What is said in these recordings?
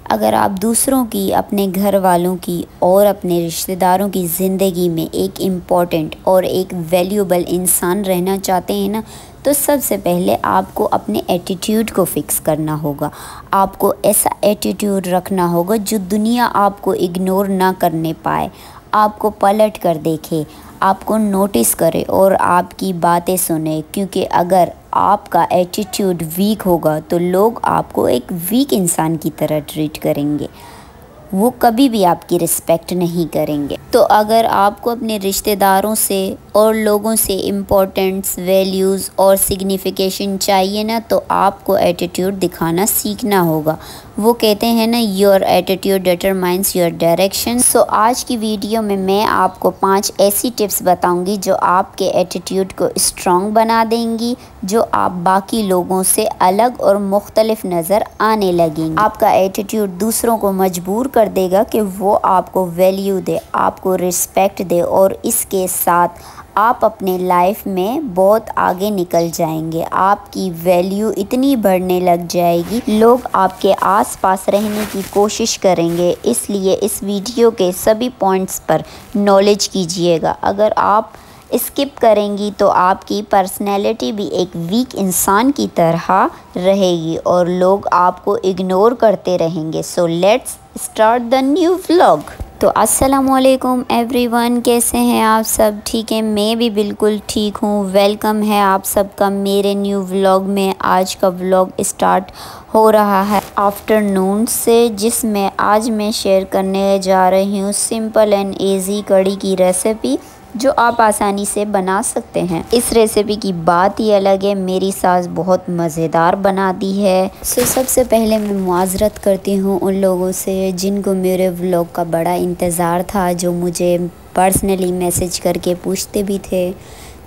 अगर आप दूसरों की, अपने घर वालों की और अपने रिश्तेदारों की ज़िंदगी में एक इम्पॉर्टेंट और एक वैल्यूएबल इंसान रहना चाहते हैं ना, तो सबसे पहले आपको अपने एटीट्यूड को फ़िक्स करना होगा। आपको ऐसा एटीट्यूड रखना होगा जो दुनिया आपको इग्नोर ना करने पाए, आपको पलट कर देखे, आपको नोटिस करे और आपकी बातें सुने। क्योंकि अगर आपका एटीट्यूड वीक होगा तो लोग आपको एक वीक इंसान की तरह ट्रीट करेंगे, वो कभी भी आपकी रिस्पेक्ट नहीं करेंगे। तो अगर आपको अपने रिश्तेदारों से और लोगों से इम्पोर्टेंस, वैल्यूज़ और सिग्निफिकेशन चाहिए ना, तो आपको एटीट्यूड दिखाना सीखना होगा। वो कहते हैं ना, your attitude determines your direction. So आज की वीडियो में मैं आपको 5 ऐसी टिप्स बताऊंगी जो आपके एटीट्यूड को स्ट्रॉन्ग बना देंगी, जो आप बाकी लोगों से अलग और मुख्तलिफ नज़र आने लगेंगी। आपका एटीट्यूड दूसरों को मजबूर कर देगा कि वो आपको वैल्यू दे, आपको रिस्पेक्ट दे, और इसके साथ आप अपने लाइफ में बहुत आगे निकल जाएंगे। आपकी वैल्यू इतनी बढ़ने लग जाएगी, लोग आपके आसपास रहने की कोशिश करेंगे। इसलिए इस वीडियो के सभी पॉइंट्स पर नॉलेज कीजिएगा। अगर आप स्किप करेंगी तो आपकी पर्सनैलिटी भी एक वीक इंसान की तरह रहेगी और लोग आपको इग्नोर करते रहेंगे। So let's start the new vlog. तो अस्सलामुअलैकुम एवरीवन, कैसे हैं आप सब? ठीक है, मैं भी बिल्कुल ठीक हूँ। वेलकम है आप सबका मेरे न्यू व्लॉग में। आज का व्लॉग स्टार्ट हो रहा है आफ्टरनून से, जिसमें आज मैं शेयर करने जा रही हूँ सिंपल एंड इजी कढ़ी की रेसिपी, जो आप आसानी से बना सकते हैं। इस रेसिपी की बात ही अलग है, मेरी सास बहुत मज़ेदार बनाती है। सबसे पहले मैं मुआज़रत करती हूँ उन लोगों से जिनको मेरे व्लॉग का बड़ा इंतज़ार था, जो मुझे पर्सनली मैसेज करके पूछते भी थे।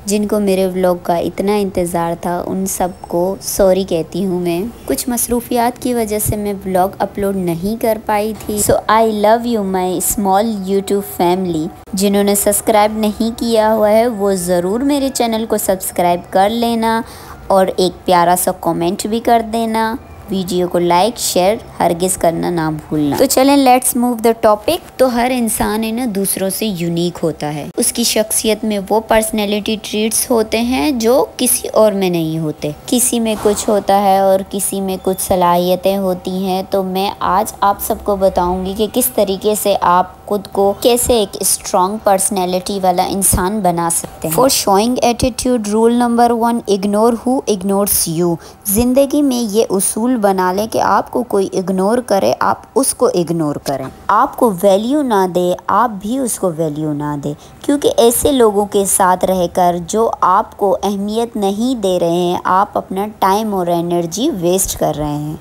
जिनको मेरे व्लॉग का इतना इंतज़ार था, उन सब को सॉरी कहती हूँ मैं। कुछ मसरूफियात की वजह से मैं व्लॉग अपलोड नहीं कर पाई थी। So I love you my small YouTube family. जिन्होंने सब्सक्राइब नहीं किया हुआ है वो ज़रूर मेरे चैनल को सब्सक्राइब कर लेना और एक प्यारा सा कमेंट भी कर देना। वीडियो को लाइक शेयर हरगिज़ करना ना भूलना। तो चलें, लेट्स मूव द टॉपिक। तो हर इंसान है ना दूसरों से यूनिक होता है। उसकी शख्सियत में वो पर्सनैलिटी ट्रेट्स होते हैं जो किसी और में नहीं होते। किसी में कुछ होता है और किसी में कुछ सलाहियतें होती हैं। तो मैं आज आप सबको बताऊंगी कि किस तरीके से आप खुद को कैसे एक स्ट्रॉन्ग पर्सनैलिटी वाला इंसान बना सकते हैं। For showing attitude, rule number 1, ignore who ignores you. ज़िंदगी में ये उसूल बना लें कि आपको कोई इग्नोर करे, आप उसको इग्नोर करें। आपको वैल्यू ना दे, आप भी उसको वैल्यू ना दे। क्योंकि ऐसे लोगों के साथ रहकर जो आपको अहमियत नहीं दे रहे हैं, आप अपना टाइम और एनर्जी वेस्ट कर रहे हैं।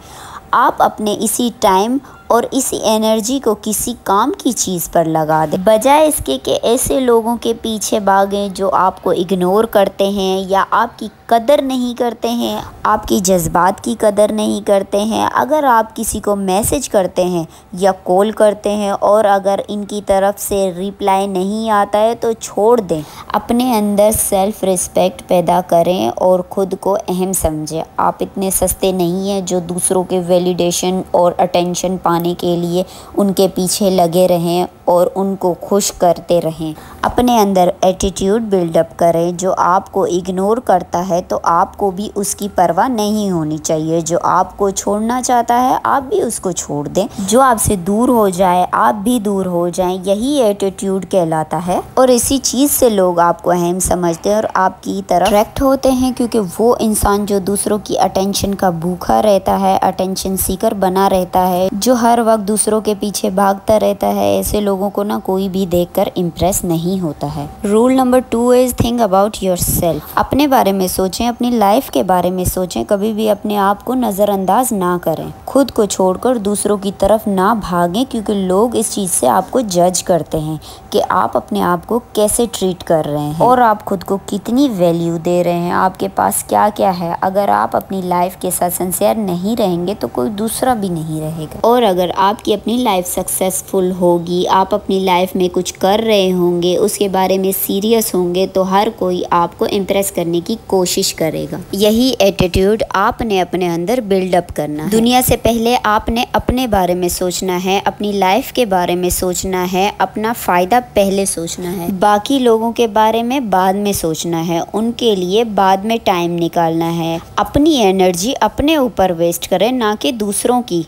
आप अपने इसी टाइम और इसी एनर्जी को किसी काम की चीज़ पर लगा दें, बजाय इसके कि ऐसे लोगों के पीछे भागें जो आपको इग्नोर करते हैं या आपकी कदर नहीं करते हैं, आपकी जज्बात की कदर नहीं करते हैं। अगर आप किसी को मैसेज करते हैं या कॉल करते हैं और अगर इनकी तरफ से रिप्लाई नहीं आता है तो छोड़ दें। अपने अंदर सेल्फ रिस्पेक्ट पैदा करें और ख़ुद को अहम समझें। आप इतने सस्ते नहीं हैं जो दूसरों के वैलिडेशन और अटेंशन पाने के लिए उनके पीछे लगे रहें और उनको खुश करते रहें। अपने अंदर एटीट्यूड बिल्डअप करें। जो आपको इग्नोर करता है तो आपको भी उसकी परवाह नहीं होनी चाहिए। जो आपको छोड़ना चाहता है आप भी उसको छोड़ दें। जो आपसे दूर हो जाए आप भी दूर हो जाएं, यही एटीट्यूड कहलाता है। और इसी चीज़ से लोग आपको अहम समझते हैं और आपकी तरफ अट्रैक्ट होते हैं, क्योंकि वो इंसान जो दूसरों की अटेंशन का भूखा रहता है, अटेंशन सीकर बना रहता है, जो हर वक्त दूसरों के पीछे भागता रहता है, ऐसे लोगों को ना कोई भी देखकर इम्प्रेस नहीं होता है। Rule number 2 is think about yourself. अपने बारे में सोचें, अपनी लाइफ के बारे में सोचें। कभी भी अपने आप को नज़रअंदाज ना करें। खुद को छोड़कर दूसरों की तरफ ना भागें, क्योंकि लोग इस चीज़ से आपको जज करते हैं कि आप अपने आप को कैसे ट्रीट कर रहे हैं और आप खुद को कितनी वैल्यू दे रहे हैं, आपके पास क्या क्या है। अगर आप अपनी लाइफ के साथ सिंसियर नहीं रहेंगे तो कोई दूसरा भी नहीं रहेगा। और अगर आपकी अपनी लाइफ सक्सेसफुल होगी, आप आप अपनी लाइफ में कुछ कर रहे होंगे, उसके बारे में सीरियस होंगे, तो हर कोई आपको इम्प्रेस करने की कोशिश करेगा। यही एटीट्यूड आपने अपने अंदर बिल्डअप करना है। दुनिया से पहले आपने अपने बारे में सोचना है, अपनी लाइफ के बारे में सोचना है, अपना फ़ायदा पहले सोचना है, बाकी लोगों के बारे में बाद में सोचना है, उनके लिए बाद में टाइम निकालना है। अपनी एनर्जी अपने ऊपर वेस्ट करें, ना कि दूसरों की,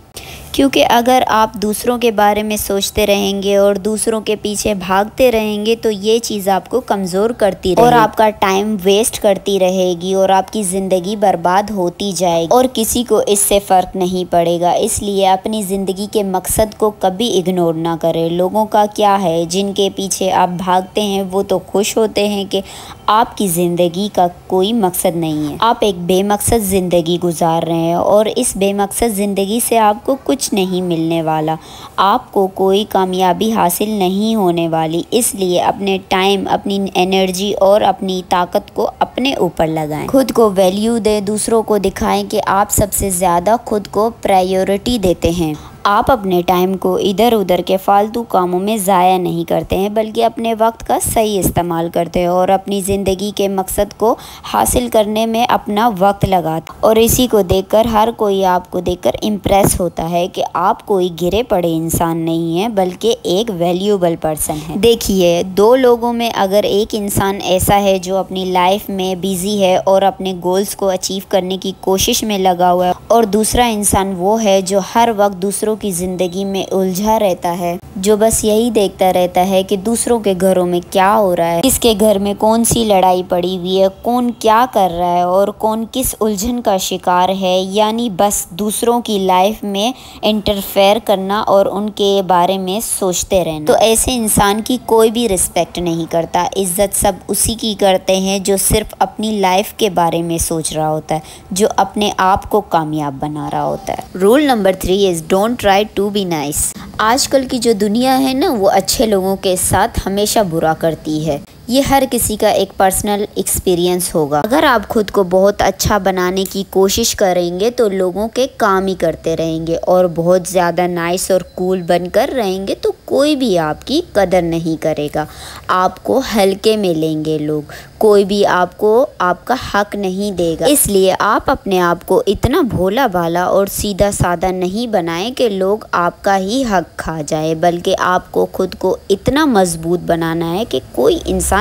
क्योंकि अगर आप दूसरों के बारे में सोचते रहेंगे और दूसरों के पीछे भागते रहेंगे तो ये चीज़ आपको कमज़ोर करती रहेगी और आपका टाइम वेस्ट करती रहेगी और आपकी ज़िंदगी बर्बाद होती जाएगी और किसी को इससे फ़र्क नहीं पड़ेगा। इसलिए अपनी ज़िंदगी के मकसद को कभी इग्नोर ना करें। लोगों का क्या है, जिनके पीछे आप भागते हैं वो तो खुश होते हैं कि आपकी ज़िंदगी का कोई मकसद नहीं है, आप एक बेमकसद ज़िंदगी गुजार रहे हैं और इस बेमकसद ज़िंदगी से आपको कुछ नहीं मिलने वाला, आपको कोई कामयाबी हासिल नहीं होने वाली। इसलिए अपने टाइम, अपनी एनर्जी और अपनी ताकत को अपने ऊपर लगाएं। खुद को वैल्यू दें, दूसरों को दिखाएं कि आप सबसे ज़्यादा खुद को प्रायोरिटी देते हैं। आप अपने टाइम को इधर उधर के फालतू कामों में ज़ाया नहीं करते हैं, बल्कि अपने वक्त का सही इस्तेमाल करते हैं और अपनी ज़िंदगी के मकसद को हासिल करने में अपना वक्त लगाते हैं। और इसी को देखकर हर कोई आपको देखकर इम्प्रेस होता है कि आप कोई गिरे पड़े इंसान नहीं हैं, बल्कि एक वैल्यूएबल पर्सन है। देखिए, दो लोगों में अगर एक इंसान ऐसा है जो अपनी लाइफ में बिज़ी है और अपने गोल्स को अचीव करने की कोशिश में लगा हुआ है, और दूसरा इंसान वो है जो हर वक्त दूसरों की ज़िंदगी में उलझा रहता है, जो बस यही देखता रहता है कि दूसरों के घरों में क्या हो रहा है, किसके घर में कौन सी लड़ाई पड़ी हुई है, कौन क्या कर रहा है और कौन किस उलझन का शिकार है, यानी बस दूसरों की लाइफ में इंटरफेयर करना और उनके बारे में सोचते रहना। तो ऐसे इंसान की कोई भी रिस्पेक्ट नहीं करता। इज्जत सब उसी की करते हैं जो सिर्फ अपनी लाइफ के बारे में सोच रहा होता है, जो अपने आप को कामयाब बना रहा होता है। Rule number 3 is don't try to be nice. आजकल की जो दुनिया है ना, वो अच्छे लोगों के साथ हमेशा बुरा करती है। ये हर किसी का एक पर्सनल एक्सपीरियंस होगा। अगर आप खुद को बहुत अच्छा बनाने की कोशिश करेंगे तो लोगों के काम ही करते रहेंगे और बहुत ज़्यादा नाइस और कूल बनकर रहेंगे तो कोई भी आपकी कदर नहीं करेगा, आपको हल्के में लेंगे लोग, कोई भी आपको आपका हक नहीं देगा। इसलिए आप अपने आप को इतना भोला भाला और सीधा साधा नहीं बनाएं कि लोग आपका ही हक खा जाए, बल्कि आपको खुद को इतना मजबूत बनाना है कि कोई इंसान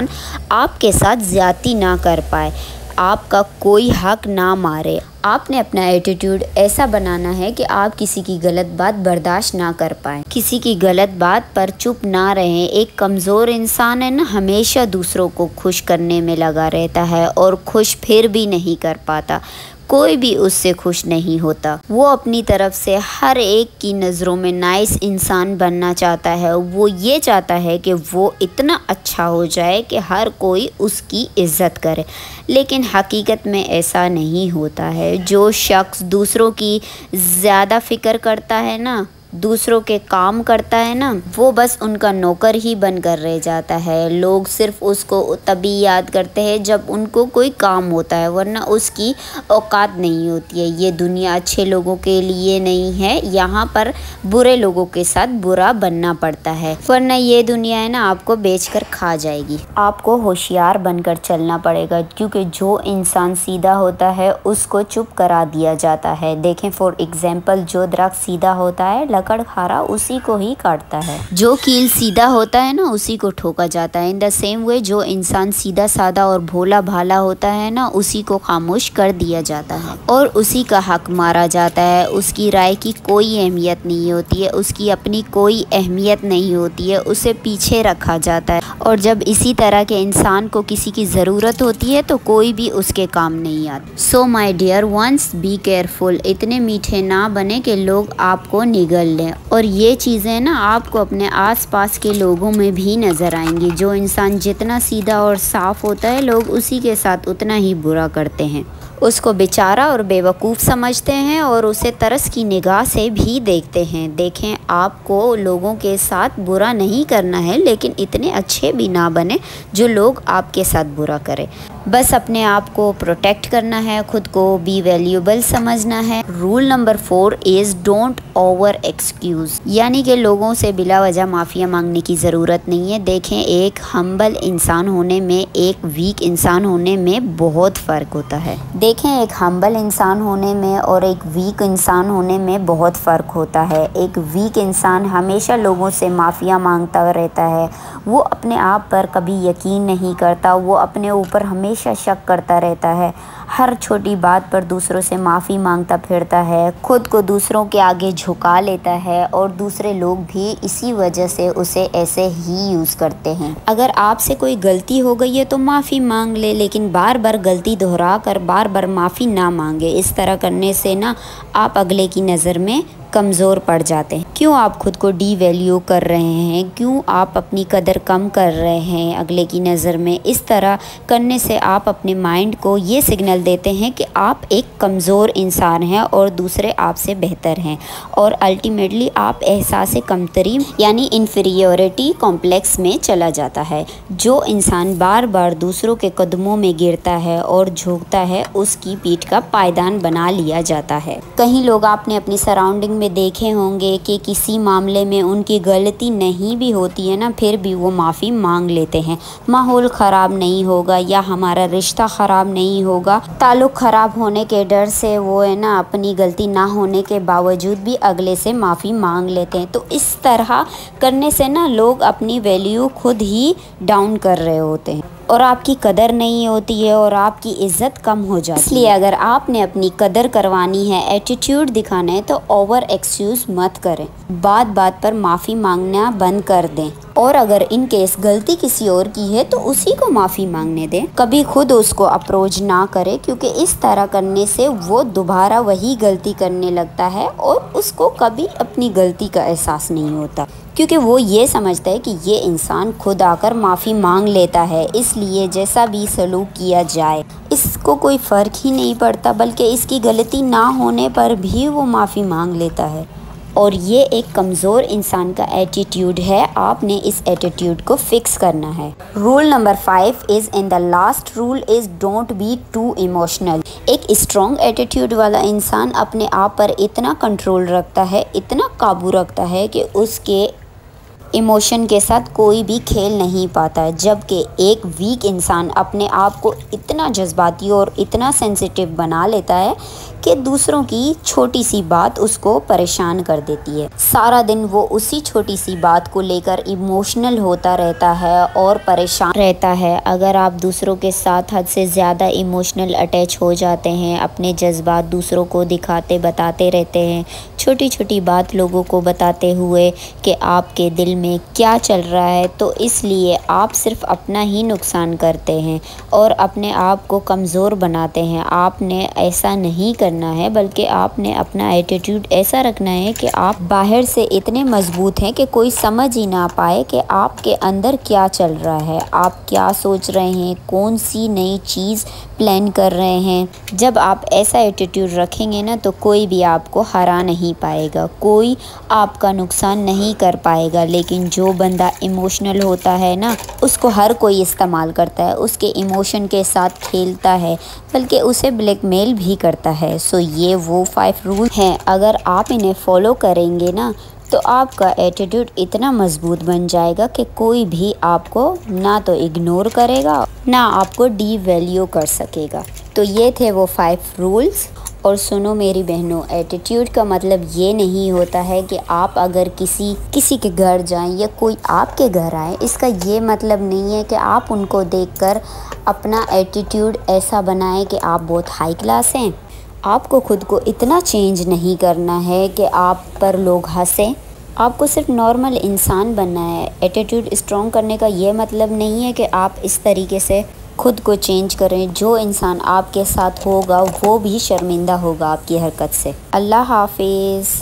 आपके साथ ज्यादती ना कर पाए, आपका कोई हक ना मारे। आपने अपना एटीट्यूड ऐसा बनाना है कि आप किसी की गलत बात बर्दाश्त ना कर पाए, किसी की गलत बात पर चुप ना रहें। एक कमज़ोर इंसान है ना, हमेशा दूसरों को खुश करने में लगा रहता है और खुश फिर भी नहीं कर पाता, कोई भी उससे खुश नहीं होता। वो अपनी तरफ से हर एक की नज़रों में नाइस इंसान बनना चाहता है। वो ये चाहता है कि वो इतना अच्छा हो जाए कि हर कोई उसकी इज्जत करे, लेकिन हकीकत में ऐसा नहीं होता है। जो शख्स दूसरों की ज़्यादा फ़िक्र करता है ना, दूसरों के काम करता है ना, वो बस उनका नौकर ही बनकर रह जाता है। लोग सिर्फ उसको तभी याद करते हैं जब उनको कोई काम होता है, वरना उसकी औकात नहीं होती है। ये दुनिया अच्छे लोगों के लिए नहीं है, यहाँ पर बुरे लोगों के साथ बुरा बनना पड़ता है, वरना ये दुनिया है ना आपको बेचकर खा जाएगी। आपको होशियार बनकर चलना पड़ेगा, क्योंकि जो इंसान सीधा होता है उसको चुप करा दिया जाता है। देखें फॉर एग्जाम्पल, जो दरख्त सीधा होता है लकड़हारा उसी को ही काटता है, जो कील सीधा होता है ना उसी को ठोका जाता है। इन द सेम वे जो इंसान सीधा साधा और भोला भाला होता है ना, उसी को खामोश कर दिया जाता है और उसी का हक मारा जाता है। उसकी राय की कोई अहमियत नहीं होती है, उसकी अपनी कोई अहमियत नहीं होती है, उसे पीछे रखा जाता है। और जब इसी तरह के इंसान को किसी की ज़रूरत होती है तो कोई भी उसके काम नहीं आता। So my dear ones, be careful. इतने मीठे ना बने कि लोग आपको निगल लें। और ये चीज़ें ना आपको अपने आसपास के लोगों में भी नज़र आएंगी। जो इंसान जितना सीधा और साफ होता है, लोग उसी के साथ उतना ही बुरा करते हैं। उसको बेचारा और बेवकूफ़ समझते हैं और उसे तरस की निगाह से भी देखते हैं। देखें, आपको लोगों के साथ बुरा नहीं करना है, लेकिन इतने अच्छे भी ना बने जो लोग आपके साथ बुरा करें। बस अपने आप को प्रोटेक्ट करना है, खुद को बी वैल्यूएबल समझना है। Rule number 4 is don't over excuse, यानी कि लोगों से बिला वजह माफ़िया मांगने की ज़रूरत नहीं है। देखें, एक हम्बल इंसान होने में, एक वीक इंसान होने में बहुत फ़र्क होता है। देखें, एक हम्बल इंसान होने में और एक वीक इंसान होने में बहुत फ़र्क होता है। एक वीक इंसान हमेशा लोगों से माफ़िया मांगता रहता है, वो अपने आप पर कभी यकीन नहीं करता, वो अपने ऊपर हमेशा शक करता रहता है, हर छोटी बात पर दूसरों से माफ़ी मांगता फिरता है, खुद को दूसरों के आगे झुका लेता है और दूसरे लोग भी इसी वजह से उसे ऐसे ही यूज़ करते हैं। अगर आपसे कोई गलती हो गई है तो माफ़ी मांग ले, लेकिन बार बार गलती दोहरा कर बार बार माफ़ी ना मांगे। इस तरह करने से ना आप अगले की नज़र में कमज़ोर पड़ जाते हैं। क्यों आप खुद को डी वैल्यू कर रहे हैं, क्यों आप अपनी कदर कम कर रहे हैं अगले की नज़र में। इस तरह करने से आप अपने माइंड को ये सिग्नल देते हैं कि आप एक कमज़ोर इंसान हैं और दूसरे आपसे बेहतर हैं, और अल्टीमेटली आप एहसास कमतरी यानी इन्फीरियोरिटी कॉम्प्लेक्स में चला जाता है। जो इंसान बार बार दूसरों के कदमों में गिरता है और झुकता है, उसकी पीठ का पायदान बना लिया जाता है। कहीं लोग आपने अपनी सराउंडिंग में देखे होंगे कि किसी मामले में उनकी गलती नहीं भी होती है ना, फिर भी वो माफ़ी मांग लेते हैं। माहौल ख़राब नहीं होगा या हमारा रिश्ता ख़राब नहीं होगा, ताल्लुक़ ख़राब होने के डर से वो है ना अपनी गलती ना होने के बावजूद भी अगले से माफ़ी मांग लेते हैं। तो इस तरह करने से ना लोग अपनी वैल्यू खुद ही डाउन कर रहे होते हैं और आपकी कदर नहीं होती है और आपकी इज़्ज़त कम हो जाती है। इसलिए अगर आपने अपनी कदर करवानी है, एटीट्यूड दिखाना है, तो ओवर एक्सक्यूज़ मत करें, बात बात पर माफ़ी मांगना बंद कर दें, और अगर इन केस गलती किसी और की है तो उसी को माफ़ी मांगने दें, कभी खुद उसको अप्रोच ना करें, क्योंकि इस तरह करने से वो दोबारा वही गलती करने लगता है और उसको कभी अपनी गलती का एहसास नहीं होता, क्योंकि वो ये समझता है कि ये इंसान खुद आकर माफ़ी मांग लेता है, इसलिए जैसा भी सलूक किया जाए इसको कोई फ़र्क ही नहीं पड़ता, बल्कि इसकी गलती ना होने पर भी वो माफ़ी मांग लेता है। और ये एक कमज़ोर इंसान का एटीट्यूड है, आपने इस एटीट्यूड को फिक्स करना है। Rule number 5 is in the last rule is don't be too emotional. एक स्ट्रॉन्ग एटीट्यूड वाला इंसान अपने आप पर इतना कंट्रोल रखता है, इतना काबू रखता है कि उसके इमोशन के साथ कोई भी खेल नहीं पाता है, जबकि एक वीक इंसान अपने आप को इतना जज्बाती और इतना सेंसिटिव बना लेता है कि दूसरों की छोटी सी बात उसको परेशान कर देती है। सारा दिन वो उसी छोटी सी बात को लेकर इमोशनल होता रहता है और परेशान रहता है। अगर आप दूसरों के साथ हद से ज़्यादा इमोशनल अटैच हो जाते हैं, अपने जज्बात दूसरों को दिखाते बताते रहते हैं, छोटी छोटी बात लोगों को बताते हुए कि आपके दिल में क्या चल रहा है, तो इसलिए आप सिर्फ अपना ही नुकसान करते हैं और अपने आप को कमज़ोर बनाते हैं। आपने ऐसा नहीं करना है, बल्कि आपने अपना एटीट्यूड ऐसा रखना है कि आप बाहर से इतने मजबूत हैं कि कोई समझ ही ना पाए कि आपके अंदर क्या चल रहा है, आप क्या सोच रहे हैं, कौन सी नई चीज़ प्लान कर रहे हैं। जब आप ऐसा एटीट्यूड रखेंगे ना, तो कोई भी आपको हरा नहीं पाएगा, कोई आपका नुकसान नहीं कर पाएगा। लेकिन जो बंदा इमोशनल होता है ना, उसको हर कोई इस्तेमाल करता है, उसके इमोशन के साथ खेलता है, बल्कि उसे ब्लैकमेल भी करता है। सो ये वो 5 रूल हैं, अगर आप इन्हें फॉलो करेंगे ना, तो आपका एटीट्यूड इतना मजबूत बन जाएगा कि कोई भी आपको ना तो इग्नोर करेगा, ना आपको डी वैल्यू कर सकेगा। तो ये थे वो 5 रूल्स। और सुनो मेरी बहनों, एटीट्यूड का मतलब ये नहीं होता है कि आप अगर किसी के घर जाएं या कोई आपके घर आए, इसका ये मतलब नहीं है कि आप उनको देखकर अपना एटीट्यूड ऐसा बनाएं कि आप बहुत हाई क्लास हैं। आपको खुद को इतना चेंज नहीं करना है कि आप पर लोग हंसें, आपको सिर्फ नॉर्मल इंसान बनना है। एटीट्यूड स्ट्रॉन्ग करने का ये मतलब नहीं है कि आप इस तरीके से खुद को चेंज करें। जो इंसान आपके साथ होगा वो भी शर्मिंदा होगा आपकी हरकत से। अल्लाह हाफिज़।